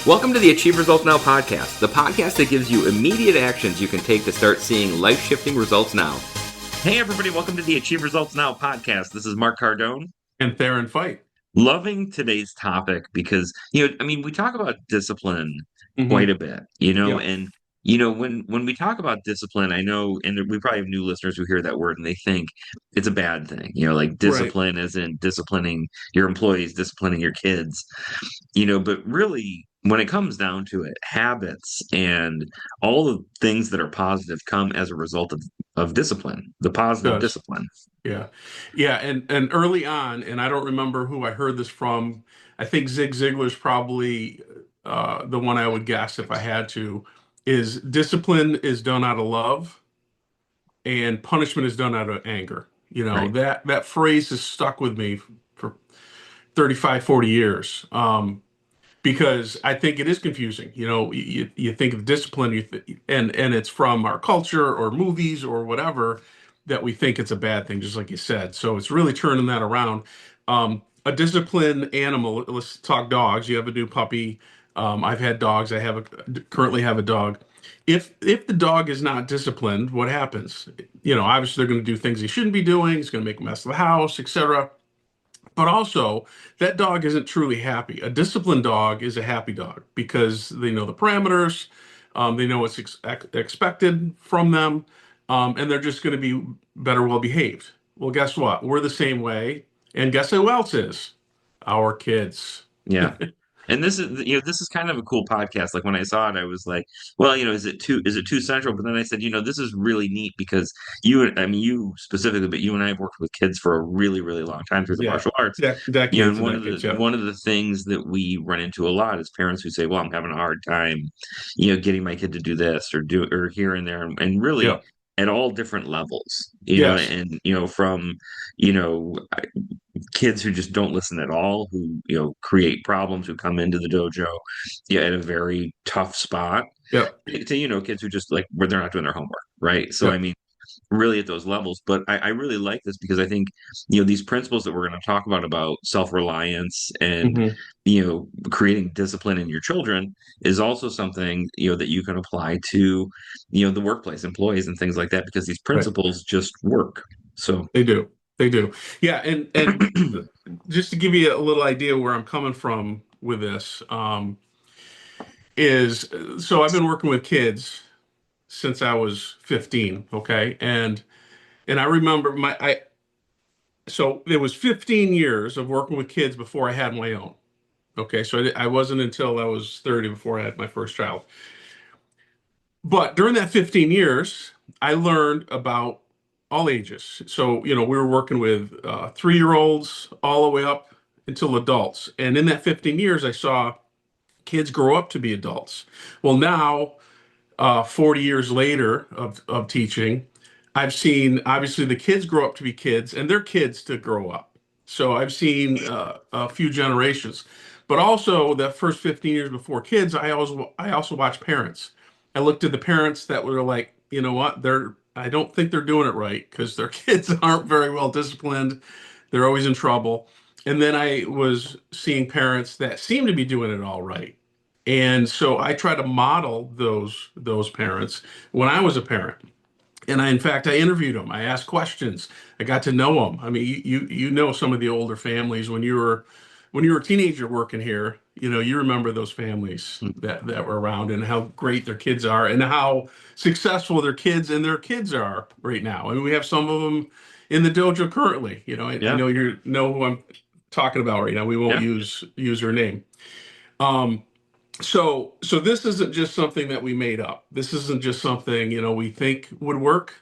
Welcome to the Achieve Results Now podcast, the podcast that gives you immediate actions you can take to start seeing life-shifting results now. Hey everybody, welcome to the Achieve Results Now podcast. This is Mark Cardone. And Theron Feidt. Loving today's topic because, we talk about discipline quite Mm-hmm. a bit, Yeah. and, when we talk about discipline, I know, and we probably have new listeners who hear that word and they think it's a bad thing, like Right. discipline as in disciplining your employees, disciplining your kids, but really when it comes down to it, habits and all the things that are positive come as a result of discipline, the positive Does. discipline. Yeah. Yeah. And early on, and I don't remember who I heard this from. I think Zig Ziglar's probably the one I would guess if I had to, is discipline is done out of love and punishment is done out of anger. Right. That phrase has stuck with me for 35, 40 years. Because I think it is confusing. You think of discipline, and it's from our culture or movies or whatever that we think it's a bad thing, just like you said. So it's really turning that around. A disciplined animal. Let's talk dogs. You have a new puppy. I've had dogs. Currently have a dog. If the dog is not disciplined, what happens? Obviously they're going to do things he shouldn't be doing. It's going to make a mess of the house, etc. But also, that dog isn't truly happy. A disciplined dog is a happy dog because they know the parameters, they know what's expected from them, and they're just going to be better well behaved. Well, guess what? We're the same way. And guess who else is? Our kids. Yeah. And this is kind of a cool podcast. Like when I saw it, I was like, well, is it too central? But then I said, this is really neat because you specifically, but you and I have worked with kids for a really, really long time through the Yeah. martial arts. Decades And and one of the decades. Yeah. one of the things that we run into a lot is parents who say, well, I'm having a hard time, getting my kid to do this or here and there, and really Yeah. at all different levels, Yes. and from you know kids who just don't listen at all, who create problems, who come into the dojo, at a very tough spot, Yep. to kids who just like where they're not doing their homework, right? So I Yep. mean, really at those levels. But I really like this because I think these principles that we're going to talk about self-reliance and Hmm. creating discipline in your children is also something that you can apply to the workplace, employees, and things like that, because these Right. principles just work. So They do. They do. Yeah. And just to give you a little idea where I'm coming from with this, is so I've been working with kids since I was 15, okay? And I remember so it was 15 years of working with kids before I had my own. Okay, so I wasn't until I was 30 before I had my first child. But during that 15 years, I learned about all ages. So, we were working with 3-year-olds all the way up until adults. And in that 15 years, I saw kids grow up to be adults. Well, now 40 years later of teaching, I've seen obviously the kids grow up to be kids and their kids to grow up. So I've seen a few generations, but also that first 15 years before kids, I also watched parents. I looked at the parents that were like, you know what, I don't think they're doing it right because their kids aren't very well disciplined. They're always in trouble. And then I was seeing parents that seem to be doing it all right. And so I try to model those parents when I was a parent. And in fact, I interviewed them. I asked questions. I got to know them. I mean, you know some of the older families when you were a teenager working here. You remember those families that were around and how great their kids are and how successful their kids and their kids are right now. I mean, we have some of them in the dojo currently. I yeah, know you know who I'm talking about right now. We won't yeah, use her name. Um, so this isn't just something that we made up. This isn't just something, we think would work,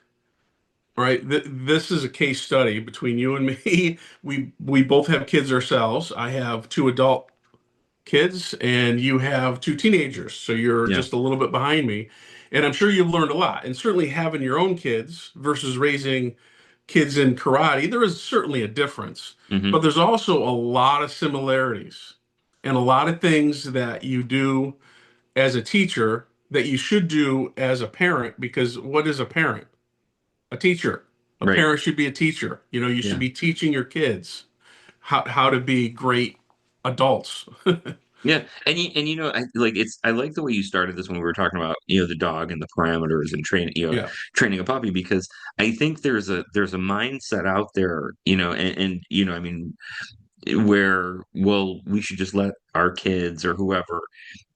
right? This is a case study between you and me. We both have kids ourselves. I have 2 adult kids and you have 2 teenagers. So you're yeah, just a little bit behind me. And I'm sure you've learned a lot. And certainly having your own kids versus raising kids in karate, there is certainly a difference, but hmm there's also a lot of similarities and a lot of things that you do as a teacher that you should do as a parent, because what is a parent? A teacher. A right, parent should be a teacher. You should yeah. be teaching your kids how to be great adults. Yeah, and I like I like the way you started this when we were talking about the dog and the parameters and Yeah. training a puppy, because I think there's a mindset out there, and I mean, where, well, we should just let our kids or whoever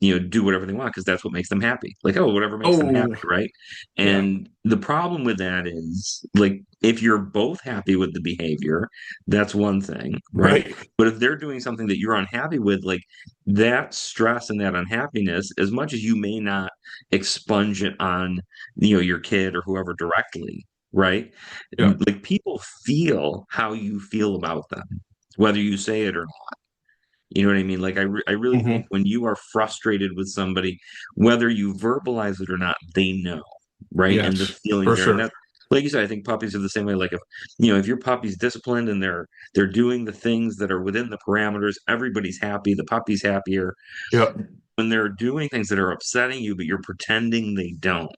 do whatever they want because that's what makes them happy, like, oh, whatever makes them happy, Oh, right? yeah. And the problem with that is, like, if you're both happy with the behavior, that's one thing, right? Right. But if they're doing something that you're unhappy with, like, that stress and that unhappiness, as much as you may not expunge it on your kid or whoever directly, right? Yeah. Like, people feel how you feel about them, whether you say it or not. You know what I mean? Like, I really think Hmm. when you are frustrated with somebody, whether you verbalize it or not, they know, right? And the Yes, feelings for there. And sure. that, like you said, I think puppies are the same way. Like, if your puppy's disciplined and they're doing the things that are within the parameters, everybody's happy, the puppy's happier. Yeah. When they're doing things that are upsetting you, but you're pretending they don't,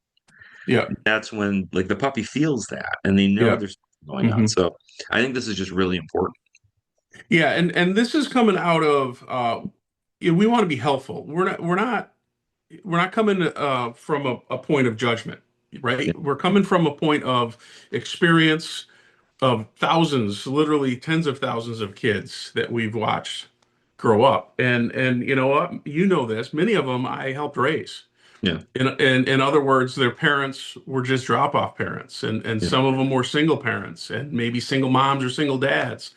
Yeah. that's when, like, the puppy feels that and they know Yeah. there's something going on. Hmm. So I think this is just really important. Yeah, and this is coming out of we want to be helpful. We're not coming from a point of judgment, Yeah. right? We're coming from a point of experience of thousands, literally tens of thousands of kids that we've watched grow up. And you know what? You know this. Many of them I helped raise. Yeah. In other words, their parents were just drop-off parents, and Yeah. some of them were single parents, and maybe single moms or single dads.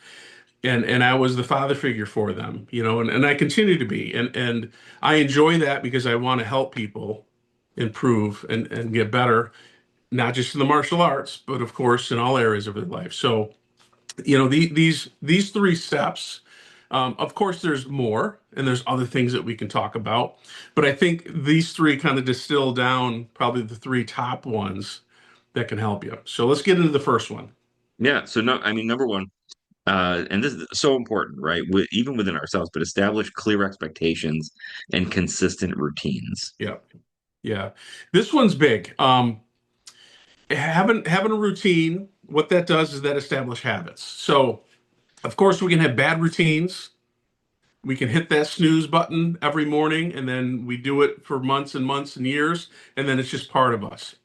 And I was the father figure for them, and I continue to be. And I enjoy that because I want to help people improve and get better, not just in the martial arts, but of course in all areas of their life. So, these three steps. Of course, there's more, and there's other things that we can talk about, but I think these three kind of distill down probably the three top ones that can help you. So let's get into the first one. Yeah. So, no, I mean, number one, and this is so important, right? Even within ourselves, but establish clear expectations and consistent routines. Yeah, yeah. This one's big. Having a routine, what that does is that establish habits. So, of course, we can have bad routines. We can hit that snooze button every morning, and then we do it for months and months and years, and then it's just part of us.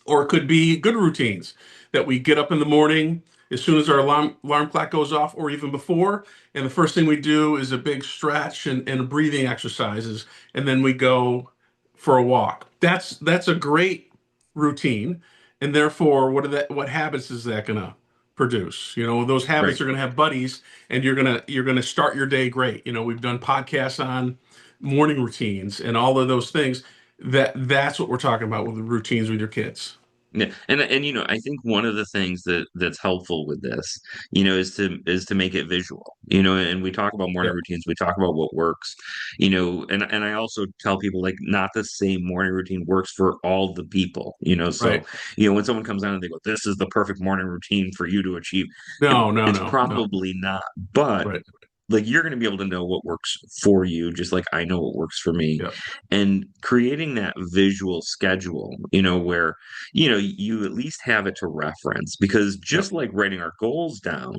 Or it could be good routines that we get up in the morning as soon as our alarm clock goes off, or even before. And the first thing we do is a big stretch and breathing exercises, and then we go for a walk. That's a great routine, and therefore, what habits is that gonna produce? Those Right. habits are gonna have buddies, and you're gonna start your day great. We've done podcasts on morning routines and all of those things. That's what we're talking about with the routines with your kids. Yeah. And I think one of the things that's helpful with this, is to make it visual. And we talk about morning Yep. routines, we talk about what works, and I also tell people, like, not the same morning routine works for all the people, so Right. when someone comes on and they go, this is the perfect morning routine for you to achieve, No, no, it's no, no. probably not. But, Right. like, you're going to be able to know what works for you, just like I know what works for me. Yep. And creating that visual schedule, where you at least have it to reference, because Yep. just like writing our goals down,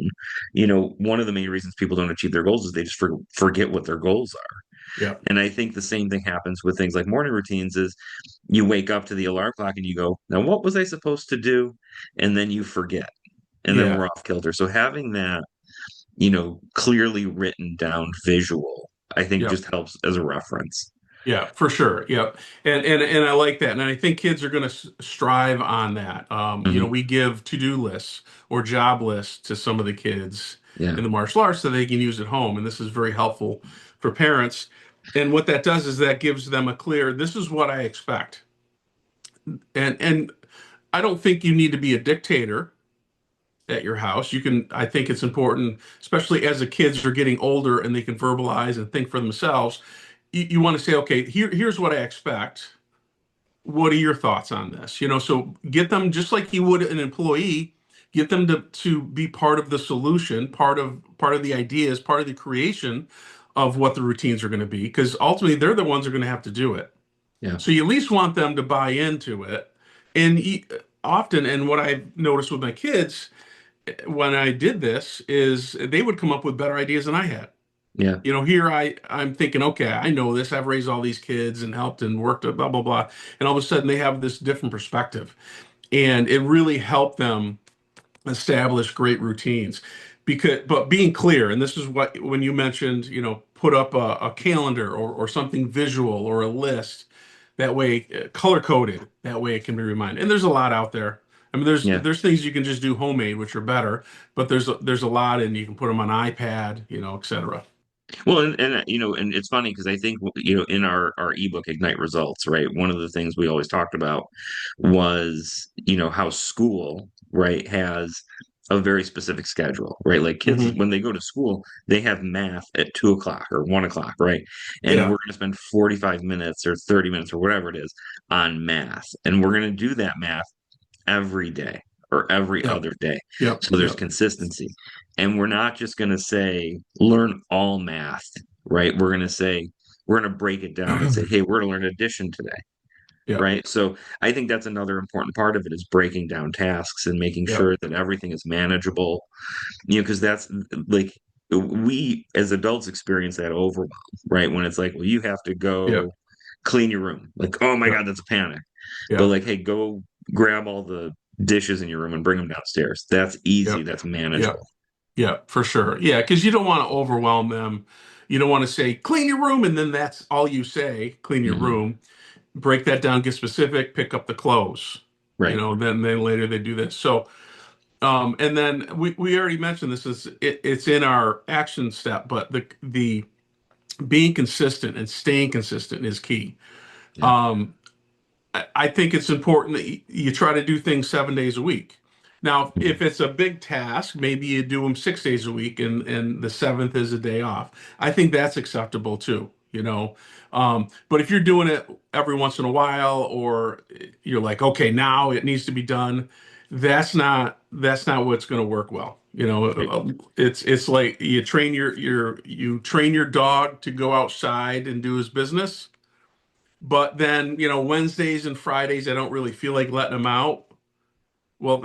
one of the main reasons people don't achieve their goals is they just forget what their goals are. Yep. And I think the same thing happens with things like morning routines. Is you wake up to the alarm clock and you go, now what was I supposed to do? And then you forget, and then Yeah. we're off kilter. So having that clearly written down visual, I think, Yep. just helps as a reference. Yeah, for sure. Yep. And I like that. And I think kids are going to strive on that. Hmm. We give to-do lists or job lists to some of the kids Yeah. in the martial arts so they can use at home. And this is very helpful for parents. And what that does is that gives them a clear, this is what I expect. And I don't think you need to be a dictator at your house. I think it's important, especially as the kids are getting older and they can verbalize and think for themselves. You want to say, okay, here's what I expect. What are your thoughts on this? So get them just like you would an employee, get them to be part of the solution, part of the ideas, part of the creation of what the routines are going to be, because ultimately they're the ones who are going to have to do it. Yeah. So you at least want them to buy into it. And often, and what I've noticed with my kids when I did this is they would come up with better ideas than I had. Yeah. Here I'm thinking, okay, I know this. I've raised all these kids and helped and worked at blah blah blah, and all of a sudden they have this different perspective, and it really helped them establish great routines. But being clear, and this is what when you mentioned, put up a calendar or something visual or a list. That way, color coded. That way, it can be reminded. And there's a lot out there. I mean, there's Yeah. there's things you can just do homemade, which are better, but there's a lot, and you can put them on iPad, et cetera. Well, and it's funny because I think in our ebook Ignite Results, right? One of the things we always talked about was how school, right, has a very specific schedule, right? Like kids Hmm. when they go to school, they have math at 2 o'clock or 1 o'clock, right? And Yeah, we're going to spend 45 minutes or 30 minutes or whatever it is on math, and we're going to do that math every day or every yep, other day. yep, So there's yep, consistency. And we're not just going to say, learn all math, right? We're going to say, we're going to break it down and say, hey, we're going to learn addition today, yep, right? So I think that's another important part of it is breaking down tasks and making yep, sure that everything is manageable, because that's like, we as adults experience that overwhelm, right? When it's like, well, you have to yep, go clean your room. Like, oh my yep, God, that's a panic. But yep, like, hey, go grab all the dishes in your room and bring them downstairs. That's easy. yep, That's yep, manageable. yep, for sure. Yeah, because you don't want to overwhelm them. You don't want to say clean your room, and then that's all you say. Clean your Hmm. room. Break that down. Get specific. Pick up the clothes. Right. Then later they do this. So and then we already mentioned this is it's in our action step, but the being consistent and staying consistent is key. Yeah. Um, I think it's important that you try to do things 7 days a week. Now, if Mhm. it's a big task, maybe you do them 6 days a week, and the seventh is a day off. I think that's acceptable too. But if you're doing it every once in a while, or you're like, okay, now it needs to be done, that's not what's going to work well. Right. It's like you train your dog to go outside and do his business. But then, Wednesdays and Fridays, I don't really feel like letting them out. Well,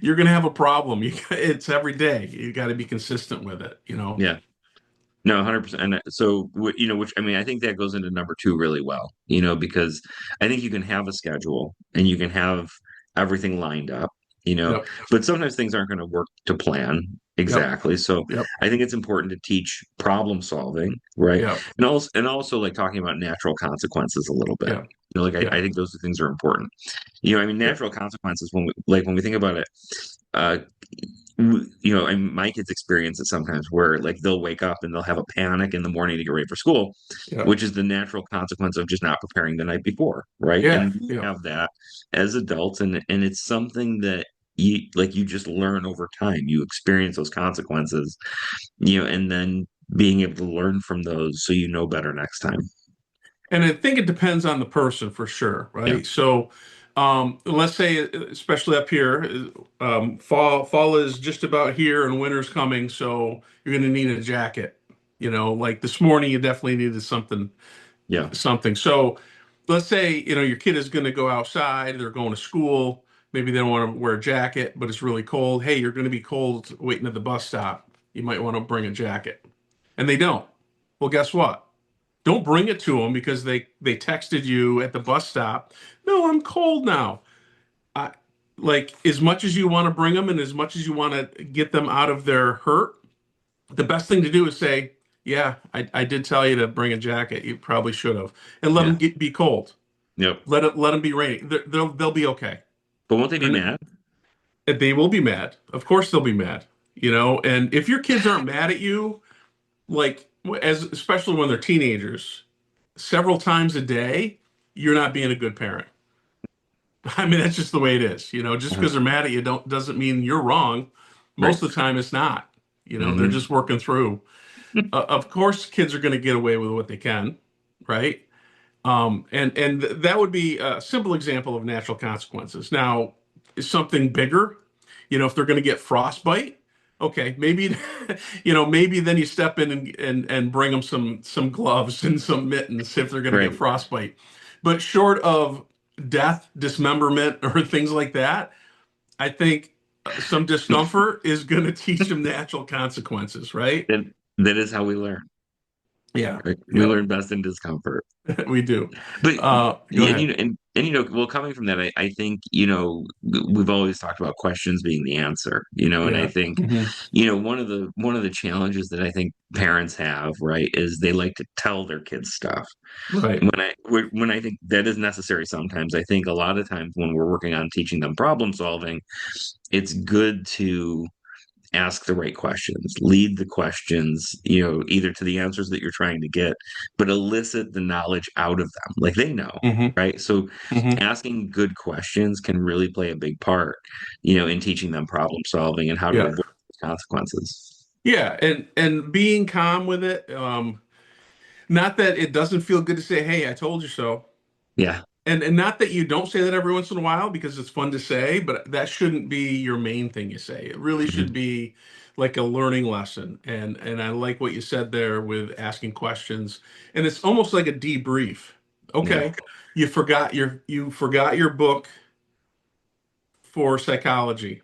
you're going to have a problem. It's every day. You got to be consistent with it. Yeah. No, 100%. And so, which I mean, I think that goes into number two really well, because I think you can have a schedule and you can have everything lined up, you know, Yep. but sometimes things aren't going to work to plan Yep. exactly. So Yep. I think it's important to teach problem solving, right? Yep. And also like talking about natural consequences a little bit. Yep. Like I Yep. think those things are important. I mean, Yep. natural consequences when we think about it, uh, and my kids experience it sometimes where like they'll wake up and they'll have a panic in the morning to get ready for school, Yep. which is the natural consequence of just not preparing the night before, right? Yeah. And we Yep. have that as adults, and it's something that you just learn over time. You experience those consequences, and then being able to learn from those so you know better next time. And I think it depends on the person for sure, Yeah. right? So, let's say, especially up here, fall is just about here and winter's coming, so you're going to need a jacket. Like this morning, you definitely needed something, Yeah. something. So, let's say, your kid is going to go outside, they're going to school. Maybe they don't want to wear a jacket, but it's really cold. Hey, you're going to be cold waiting at the bus stop. You might want to bring a jacket. And they don't. Well, guess what? Don't bring it to them because they texted you at the bus stop. No, I'm cold now. I, like as much as you want to bring them and as much as you want to get them out of their hurt, the best thing to do is say, "Yeah, I did tell you to bring a jacket. You probably should have," and let Yeah. them be cold. Yep. Let them be rainy. They'll be okay. But won't they be They're, mad? they will be mad. Of course, they'll be mad. And if your kids aren't mad at you, like as especially when they're teenagers, several times a day, you're not being a good parent. I mean, that's just the way it is. Just because they're mad at you don't doesn't mean you're wrong. Right. Most of the time, it's not. They're Hmm. just working through. Of course, kids are going to get away with what they can, right? And that would be a simple example of natural consequences. Now, is something bigger, if they're going to get frostbite, okay, maybe, maybe then you step in and bring them some gloves and some mittens if they're going to get Right. frostbite. But short of death, dismemberment, or things like that, I think some discomfort is going to teach them natural consequences, right? that is how we learn, Yeah. right? We Yep. learn best in discomfort. We do. But Go and ahead. well, coming from that, I think we've always talked about questions being the answer, and I Yeah. think Hmm. one of the challenges that I think parents have, right, is they like to tell their kids stuff. Right. When I think that is necessary sometimes, I think a lot of times when we're working on teaching them problem solving, it's good to ask the right questions, lead the questions, either to the answers that you're trying to get, but elicit the knowledge out of them. Like they know, Hmm. right? So Hmm. asking good questions can really play a big part, in teaching them problem solving and how to Yeah. avoid consequences. Yeah. And being calm with it. Not that it doesn't feel good to say, "Hey, I told you so." Yeah. And not that you don't say that every once in a while because it's fun to say, but that shouldn't be your main thing you say. It really should Mhm. be like a learning lesson. And I like what you said there with asking questions. And it's almost like a debrief. Yeah. Okay, you forgot your book for psychology.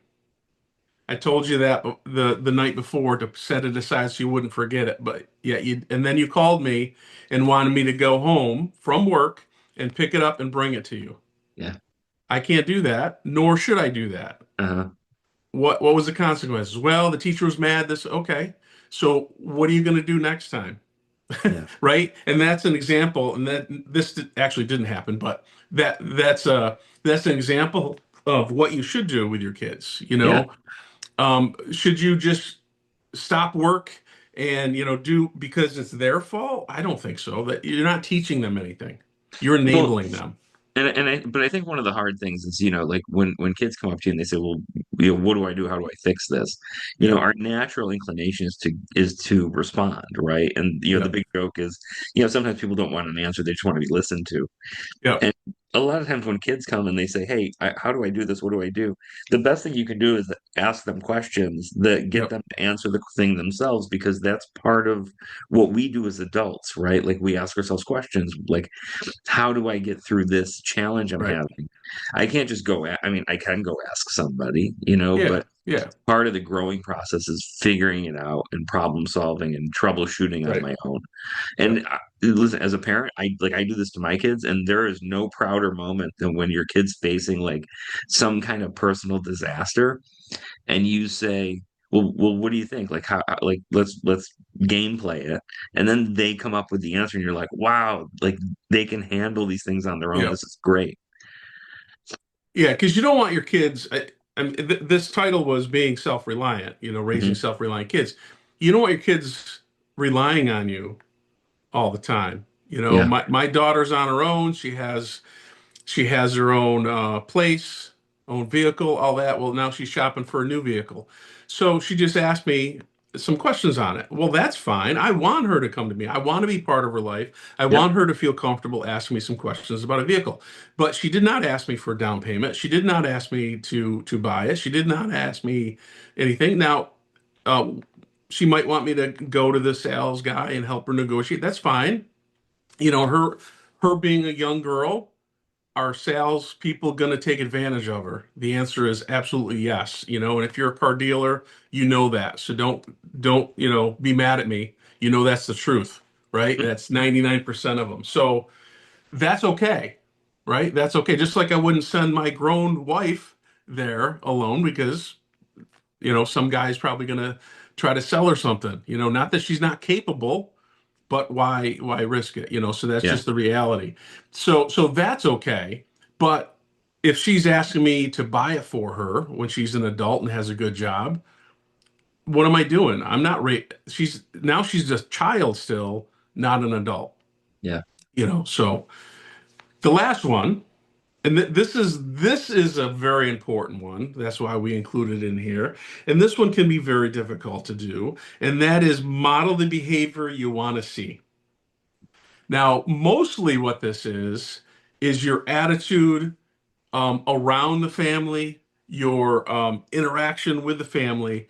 I told you that the night before to set it aside so you wouldn't forget it. But yeah, and then you called me and wanted me to go home from work and pick it up and bring it to you. Yeah. I can't do that, nor should I do that. Uh-huh. What was the consequences? Well, the teacher was mad. This okay. So what are you going to do next time? Yeah. Right? And that's an example. And that this actually didn't happen, but that's an example of what you should do with your kids. Yeah. Should you just stop work and do because it's their fault? I don't think so. That you're not teaching them anything. You're Well, enabling them. but I think one of the hard things is, like when kids come up to you and they say, well, what do I do? How do I fix this? Yeah. Our natural inclination is to respond, right? And the Yeah. big joke is, sometimes people don't want an answer; they just want to be listened to. Yeah. And a lot of times when kids come and they say, "Hey, how do I do this? What do I do?" The best thing you can do is ask them questions that get Yeah. them to answer the thing themselves, because that's part of what we do as adults, right? Like we ask ourselves questions like, how do I get through this challenge I'm Right. having? I can't just I mean, I can go ask somebody, Yeah. but Yeah. part of the growing process is figuring it out and problem solving and troubleshooting on Right. my own. Yeah. And listen, as a parent, I do this to my kids, and there is no prouder moment than when your kid's facing like some kind of personal disaster, and you say, "Well, what do you think? Like, like, let's gameplay it," and then they come up with the answer, and you're like, "Wow, like they can handle these things on their own. Yeah. This is great." Yeah. Because you don't want your kids. This title was being self-reliant. Raising Hmm. self-reliant kids. You don't want your kids relying on you all the time. Yeah, My daughter's on her own. She has her own place, own vehicle, all that. Well, now she's shopping for a new vehicle. So she just asked me some questions on it. Well, that's fine. I want her to come to me. I want to be part of her life. I yep, want her to feel comfortable asking me some questions about a vehicle. But she did not ask me for a down payment. She did not ask me to buy it. She did not ask me anything. Now, uh, she might want me to go to the sales guy and help her negotiate. That's fine. Her being a young girl, are sales people going to take advantage of her? The answer is absolutely yes. And if you're a car dealer, you know that. So don't, be mad at me. That's the truth, right? That's 99% of them. So that's okay, right? That's okay. Just like I wouldn't send my grown wife there alone because, some guy's probably going to try to sell her something. Not that she's not capable, but why risk it? So that's yeah, just the reality. So that's okay. But if she's asking me to buy it for her when she's an adult and has a good job, what am I doing? I'm not she's just a child still, not an adult. yeah, So the last one, and this is a very important one. That's why we include it in here. And this one can be very difficult to do, and that is model the behavior you want to see. Now, mostly what this is your attitude around the family, your interaction with the family.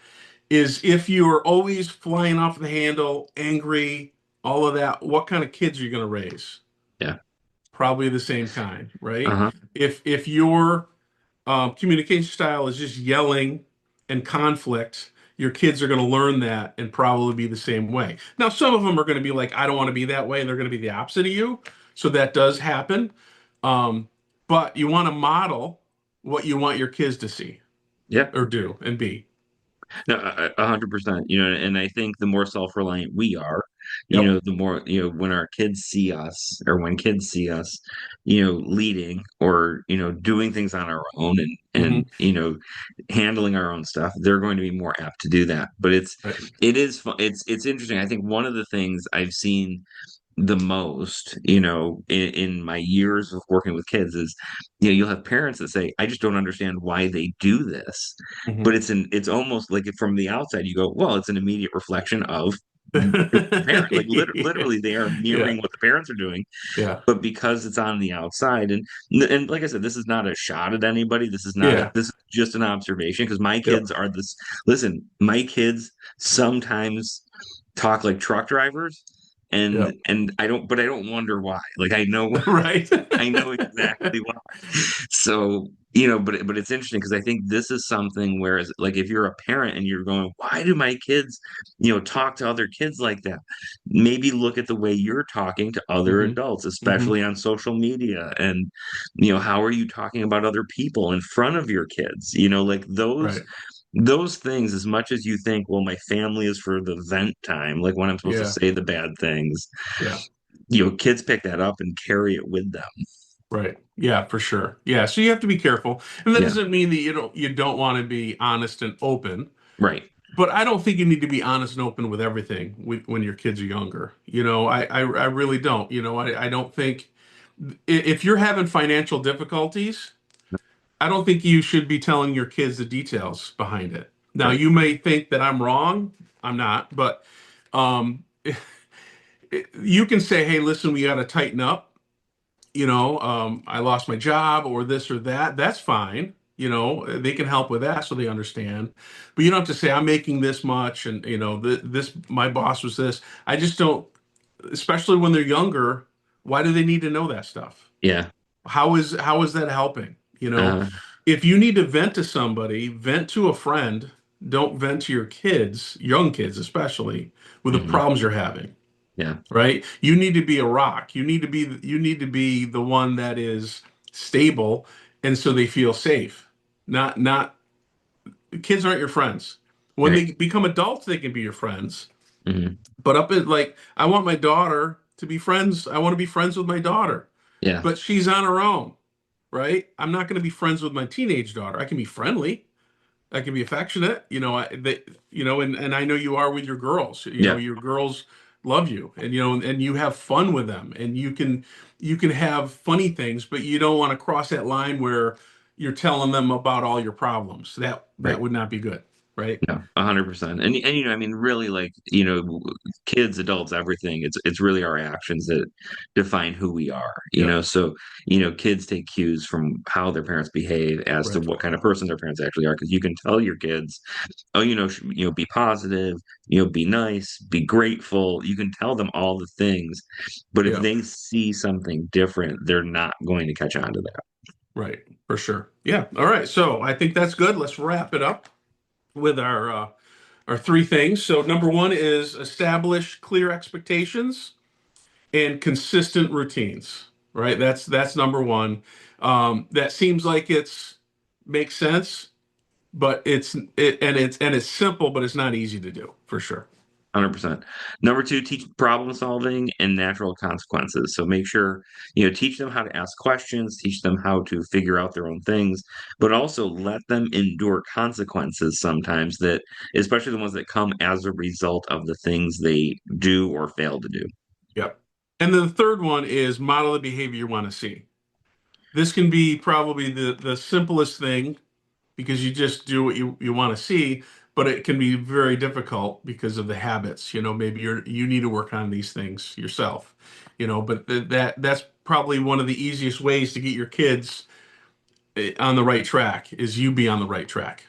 Is if you're always flying off the handle, angry, all of that, what kind of kids are you going to raise? yeah, Probably the same kind, right? uh-huh, If your communication style is just yelling and conflict, your kids are going to learn that and probably be the same way. Now, some of them are going to be like, I don't want to be that way, and they're going to be the opposite of you. So that does happen. Um, but you want to model what you want your kids to see Yeah. or do and be. No, 100%. And I think the more self-reliant we are, Yep. the more, when our kids see us or when kids see us, leading or, doing things on our own Hmm. and handling our own stuff, they're going to be more apt to do that. But Right. it is fun. It's interesting. I think one of the things I've seen the most, in my years of working with kids is, you'll have parents that say, I just don't understand why they do this. But Hmm. it's almost like from the outside, you go, well, it's an immediate reflection of the parent. Like literally, they are mirroring Yeah. what the parents are doing, Yeah. but because it's on the outside, and like I said, this is not a shot at anybody. Yeah. This is just an observation because my Yep. kids are this. Listen, my kids sometimes talk like truck drivers, and Yep. but I don't wonder why. Like Right. I know exactly why. So, but it's interesting because I think this is something whereas like if you're a parent and you're going, why do my kids, talk to other kids like that? Maybe look at the way you're talking to other Hmm. adults, Hmm. especially on social media. And, how are you talking about other people in front of your kids? Like Right. those things, as much as you think, well, my family is for the vent time, like when I'm supposed to Yeah. say the bad things, Yeah. kids pick that up and carry it with them. Right. Yeah, for sure. Yeah. So you have to be careful. And that Yeah, doesn't mean that you don't want to be honest and open. right. But I don't think you need to be honest and open with everything when your kids are younger. I really don't. I don't think if you're having financial difficulties, I don't think you should be telling your kids the details behind it. Now, Right. you may think that I'm wrong. I'm not, but um, you can say, "Hey, listen, we got to tighten up. I lost my job or this or that." That's fine. They can help with that so they understand. But you don't have to say, I'm making this much and, this, my boss was this. I just don't, especially when they're younger, why do they need to know that stuff? Yeah. How is that helping? Uh, If you need to vent to somebody, vent to a friend. Don't vent to your kids, young kids especially, with the mhm. problems you're having, Yeah. right? You need to be a rock. You need to be the one that is stable, and so they feel safe. Not kids aren't your friends. When Right. they become adults, they can be your friends. Hmm. But up at like, I want my daughter to be friends. I want to be friends with my daughter, Yeah. but she's on her own, right? I'm not going to be friends with my teenage daughter. I can be friendly. I can be affectionate, and I know you are with your girls. Yeah. Your girls love you, and you have fun with them, and you can have funny things, but you don't want to cross that line where you're telling them about all your problems. That Right. would not be good, right? No, 100%. And I mean, really, like, kids, adults, everything. It's really our actions that define who we are. Yep. So kids take cues from how their parents behave as to Right. what kind of person their parents actually are. Because you can tell your kids, oh, be positive, be nice, be grateful. You can tell them all the things, but if Yep. they see something different, they're not going to catch on to that. Right. For sure. Yeah. All right. So I think that's good. Let's wrap it up with our three things. So number one is establish clear expectations and consistent routines, right? That's number one. That seems like it's makes sense, but it's simple, but it's not easy to do for sure. 100%. Number two, teach problem solving and natural consequences. So make sure, teach them how to ask questions, teach them how to figure out their own things, but also let them endure consequences sometimes that, especially the ones that come as a result of the things they do or fail to do. Yep. And then the third one is model the behavior you want to see. This can be probably the simplest thing because you just do what you want to see, but it can be very difficult because of the habits. Maybe you need to work on these things yourself. But that's probably one of the easiest ways to get your kids on the right track is you be on the right track.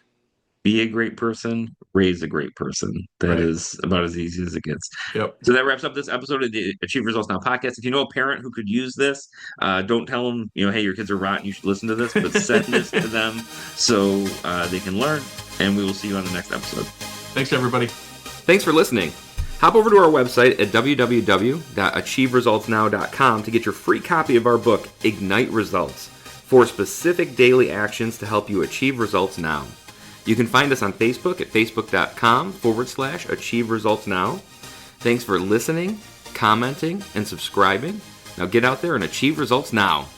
Be a great person, raise a great person. That Right. is about as easy as it gets. Yep. So that wraps up this episode of the Achieve Results Now podcast. If you know a parent who could use this, don't tell them, hey, your kids are rotten, you should listen to this, but send this to them so they can learn. And we will see you on the next episode. Thanks, everybody. Thanks for listening. Hop over to our website at www.achieveresultsnow.com to get your free copy of our book, Ignite Results, 4 specific daily actions to help you achieve results now. You can find us on Facebook at facebook.com/Achieve Results Now. Thanks for listening, commenting, and subscribing. Now get out there and achieve results now.